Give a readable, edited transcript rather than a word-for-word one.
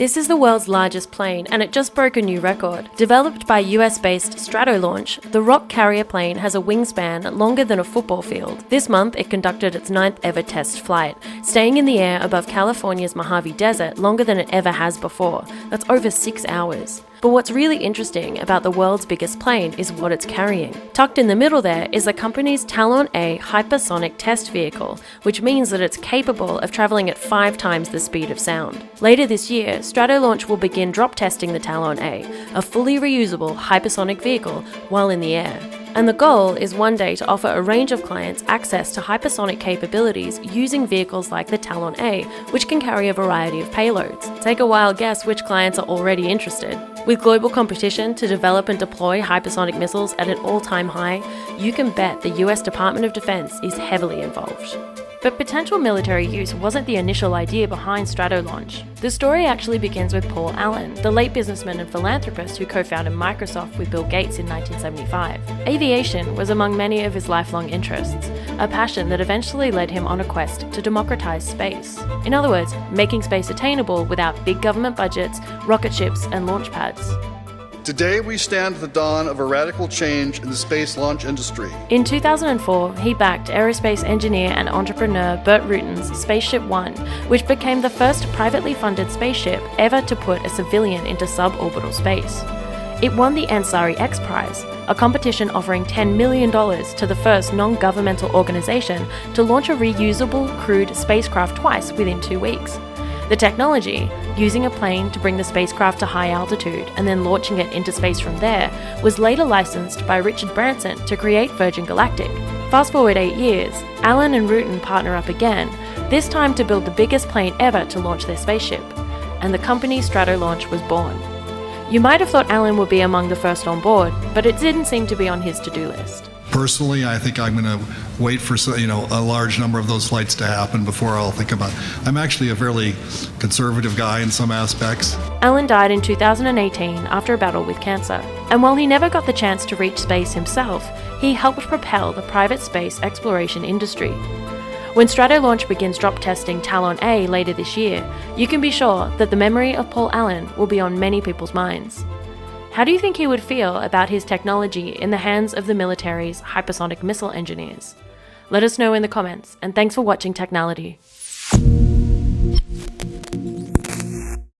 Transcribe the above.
This is the world's largest plane, and it just broke a new record. Developed by US-based Stratolaunch, the rock carrier plane has a wingspan longer than a football field. This month, it conducted its 9th ever test flight, staying in the air above California's Mojave desert longer than it ever has before. That's over 6 hours. But what's really interesting about the world's biggest plane is what it's carrying. Tucked in the middle there is the company's Talon-A hypersonic test vehicle, which means that it's capable of traveling at 5 times the speed of sound. Later this year, Stratolaunch will begin drop testing the Talon-A, a fully reusable hypersonic vehicle, while in the air. And the goal is one day to offer a range of clients access to hypersonic capabilities using vehicles like the Talon-A, which can carry a variety of payloads. Take a wild guess which clients are already interested. With global competition to develop and deploy hypersonic missiles at an all-time high, you can bet the US Department of Defense is heavily involved. But potential military use wasn't the initial idea behind Stratolaunch. The story actually begins with Paul Allen, the late businessman and philanthropist who co-founded Microsoft with Bill Gates in 1975. Aviation was among many of his lifelong interests, a passion that eventually led him on a quest to democratize space. In other words, making space attainable without big government budgets, rocket ships, and launch pads. Today, we stand at the dawn of a radical change in the space launch industry. In 2004, he backed aerospace engineer and entrepreneur Burt Rutan's Spaceship One, which became the first privately funded spaceship ever to put a civilian into suborbital space. It won the Ansari X Prize, a competition offering $10 million to the first non-governmental organization to launch a reusable crewed spacecraft twice within 2 weeks. The technology, using a plane to bring the spacecraft to high altitude and then launching it into space from there, was later licensed by Richard Branson to create Virgin Galactic. Fast forward 8 years, Allen and Rutan partner up again, this time to build the biggest plane ever to launch their spaceship, and the company Stratolaunch was born. You might have thought Allen would be among the first on board, but it didn't seem to be on his to-do list. Personally, I think I'm going to wait for a large number of those flights to happen before I'll think about it. I'm actually a fairly conservative guy in some aspects. Allen died in 2018 after a battle with cancer. And while he never got the chance to reach space himself, he helped propel the private space exploration industry. When Stratolaunch begins drop testing Talon-A later this year, you can be sure that the memory of Paul Allen will be on many people's minds. How do you think he would feel about his technology in the hands of the military's hypersonic missile engineers? Let us know in the comments, and thanks for watching Technality.